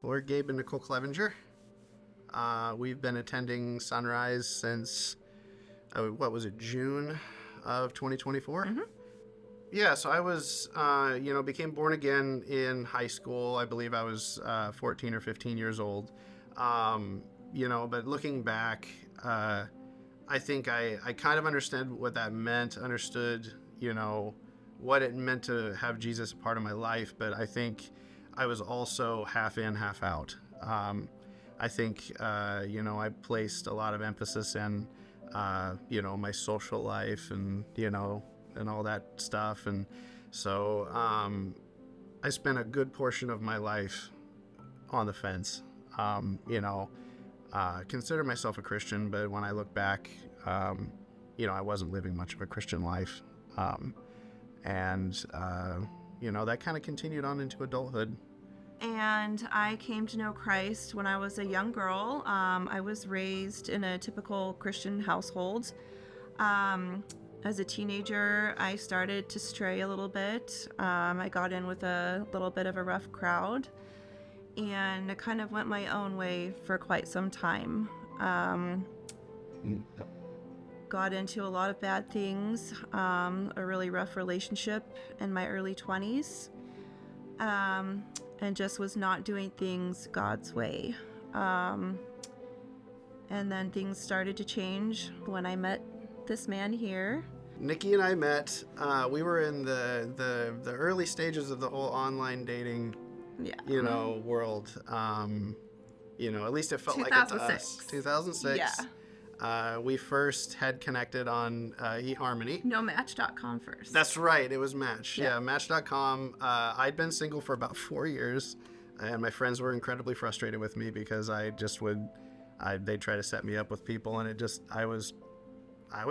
We're Gabe and Nicole Clevenger. We've been attending Sonrise since, June of 2024? Mm-hmm. Yeah, so I was, became born again in high school. I believe I was 14 or 15 years old. But looking back, I think I kind of understood what that meant, understood, what it meant to have Jesus a part of my life, but I think I was also half in, half out. I think, I placed a lot of emphasis in, my social life and, and all that stuff. And so I spent a good portion of my life on the fence. Consider myself a Christian, but when I look back, I wasn't living much of a Christian life. That kind of continued on into adulthood. And I came to know Christ when I was a young girl. I was raised in a typical Christian household. As a teenager, I started to stray a little bit. I got in with a little bit of a rough crowd, and I kind of went my own way for quite some time. Got into a lot of bad things, a really rough relationship in my early 20s, and just was not doing things God's way. And then things started to change when I met this man here. Nikki and I met, we were in the early stages of the whole online dating, world. At least it felt like it to us. 2006. Yeah. We first had connected on eHarmony. No, Match.com first. That's right. It was Match. Yeah, Match.com. I'd been single for about 4 years, and my friends were incredibly frustrated with me because I just they'd try to set me up with people, and I was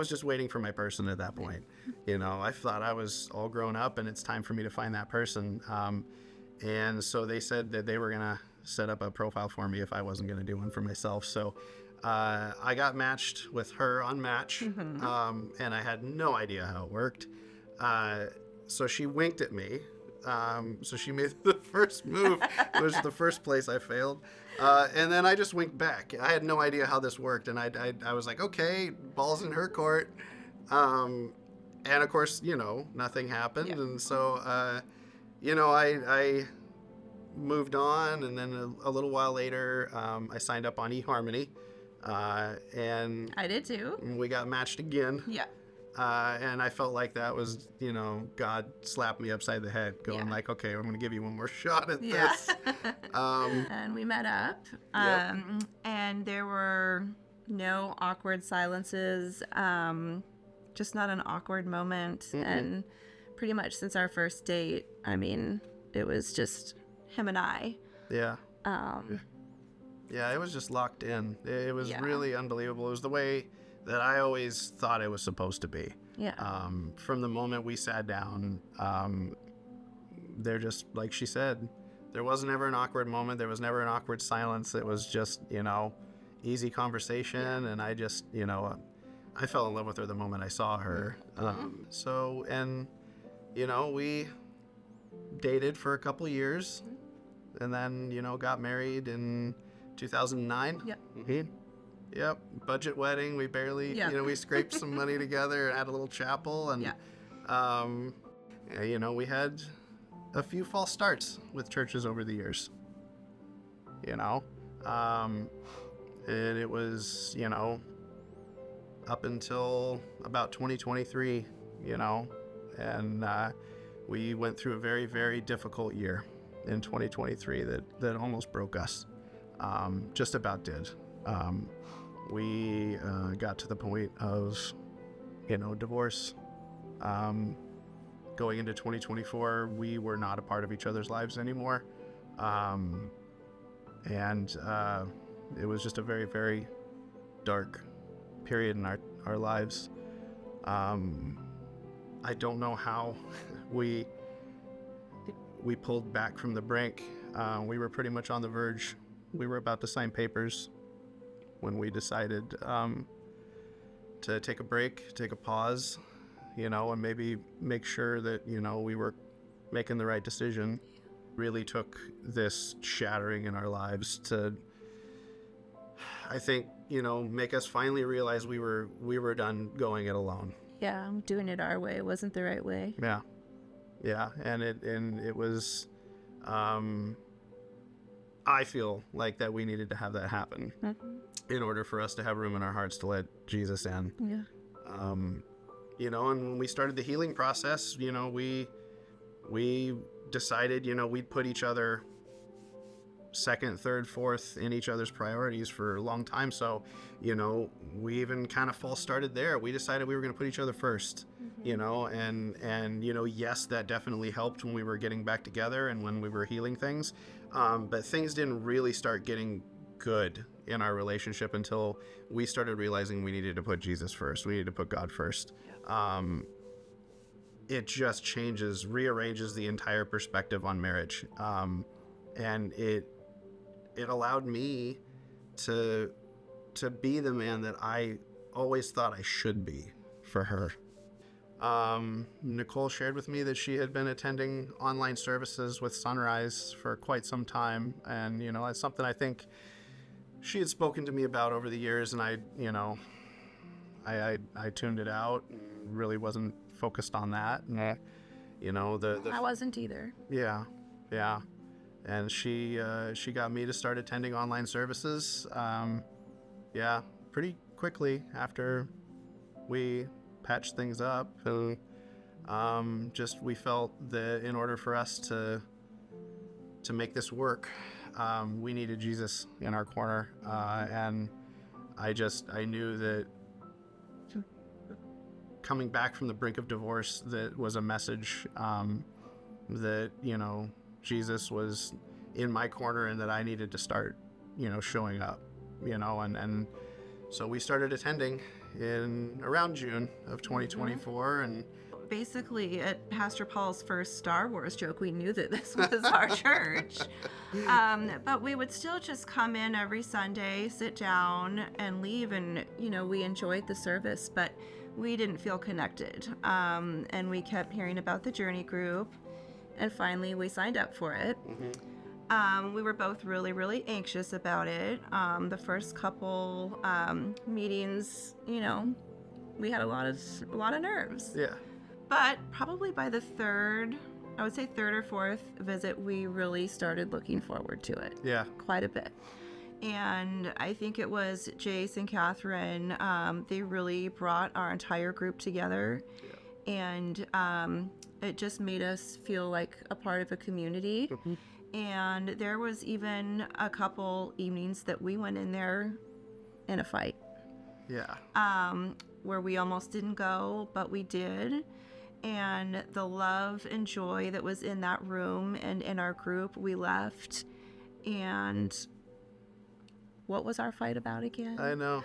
just waiting for my person at that point. I thought I was all grown up, and it's time for me to find that person. And so they said that they were going to set up a profile for me if I wasn't going to do one for myself. So I got matched with her on Match, and I had no idea how it worked. So she winked at me. So she made the first move. It was the first place I failed. And then I just winked back. I had no idea how this worked. And I was like, okay, ball's in her court. And of course, nothing happened. Yeah. And so, I moved on. And then a little while later, I signed up on eHarmony. And I did too. We got matched again. Yeah. And I felt like that was, God slapped me upside the head, going like, okay, I'm going to give you one more shot at this. And we met up, and there were no awkward silences, just not an awkward moment. Mm-hmm. And pretty much since our first date, it was just him and I. Yeah. Yeah, it was just locked in. It was really unbelievable. It was the way that I always thought it was supposed to be. Yeah. From the moment we sat down, they're just, like she said, there wasn't ever an awkward moment. There was never an awkward silence. It was just, easy conversation. Yeah. And I just, I fell in love with her the moment I saw her. We dated for a couple years and then, got married in 2009. Yep. Mm-hmm. Yep, budget wedding. We barely, we scraped some money together and had a little chapel, and we had a few false starts with churches over the years. And it was, up until about 2023, and we went through a very, very difficult year in 2023 that almost broke us. Just about did. We got to the point of, divorce. Going into 2024, we were not a part of each other's lives anymore. And it was just a very, very dark period in our lives. I don't know how we pulled back from the brink. We were pretty much on the verge. We were about to sign papers when we decided to take a break, take a pause, and maybe make sure that, we were making the right decision. really took this shattering in our lives to, I think, make us finally realize we were done going it alone. Yeah, doing it our way. It wasn't the right way. Yeah, and it was, I feel like that we needed to have that happen in order for us to have room in our hearts to let Jesus in. Yeah. And when we started the healing process, we decided, we'd put each other second, third, fourth in each other's priorities for a long time. So, we even kind of false started there. We decided we were going to put each other first, and yes, that definitely helped when we were getting back together and when we were healing things. But things didn't really start getting good in our relationship until we started realizing we needed to put Jesus first. We needed to put God first. It just rearranges the entire perspective on marriage. And it allowed me to be the man that I always thought I should be for her. Nicole shared with me that she had been attending online services with Sonrise for quite some time. And, it's something I think she had spoken to me about over the years. And I tuned it out and really wasn't focused on that. And, I wasn't either. Yeah. And she got me to start attending online services, pretty quickly after we patched things up. And we felt that in order for us to make this work, we needed Jesus in our corner. And I knew that coming back from the brink of divorce, that was a message that, Jesus was in my corner and that I needed to start, showing up, and so we started attending in around June of 2024. And basically at Pastor Paul's first Star Wars joke, we knew that this was our church. But we would still just come in every Sunday, sit down and leave. And, we enjoyed the service, but we didn't feel connected. And we kept hearing about the Journey group. And finally, we signed up for it. We were both really, really anxious about it. The first couple meetings, we had a lot of nerves. Yeah. But probably by the third or fourth visit, we really started looking forward to it. Yeah. Quite a bit. And I think it was Jace and Catherine. They really brought our entire group together. Yeah. And it just made us feel like a part of a community. And there was even a couple evenings that we went in there in a fight. Yeah. Where we almost didn't go, but we did. And the love and joy that was in that room and in our group, we left. And what was our fight about again? I know.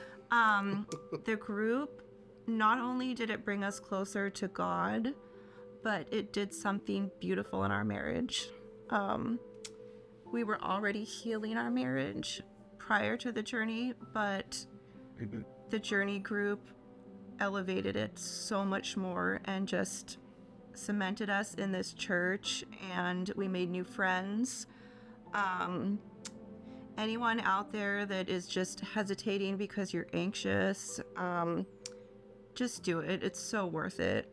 The group, not only did it bring us closer to God, but it did something beautiful in our marriage. We were already healing our marriage prior to the journey, but the Journey group elevated it so much more and just cemented us in this church, and we made new friends. Anyone out there that is just hesitating because you're anxious, just do it. It's so worth it.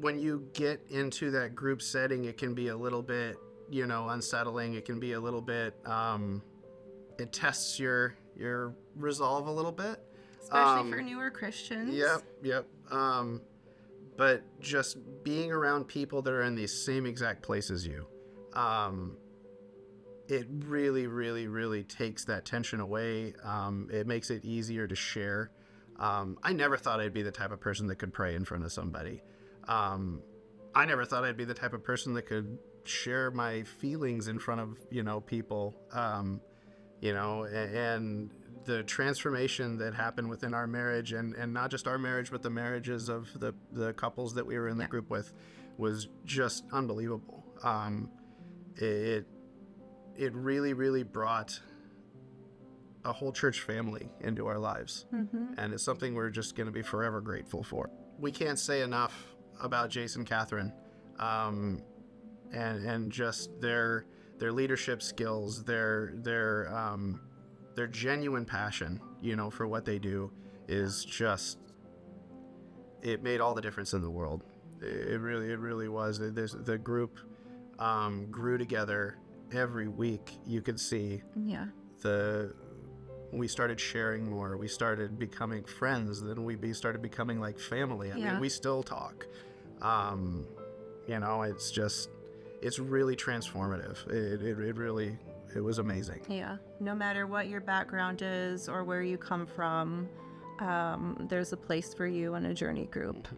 When you get into that group setting, it can be a little bit, unsettling. It can be a little bit, it tests your resolve a little bit. Especially for newer Christians. Yep. But just being around people that are in the same exact place as you, it really, really, really takes that tension away. It makes it easier to share. I never thought I'd be the type of person that could pray in front of somebody. I never thought I'd be the type of person that could share my feelings in front of, people, and the transformation that happened within our marriage, and not just our marriage, but the marriages of the couples that we were in the group with, was just unbelievable. It really, really brought a whole church family into our lives. And it's something we're just going to be forever grateful for. We can't say enough about Jason and Catherine, and just their their leadership skills, their genuine passion, you know, for what they do is just, it made all the difference in the world. It really was. The group grew together every week. You could see we started sharing more. We started becoming friends. Then we started becoming like family. I mean, we still talk. You know, it's really transformative. It was amazing. Yeah. No matter what your background is or where you come from, there's a place for you in a journey group.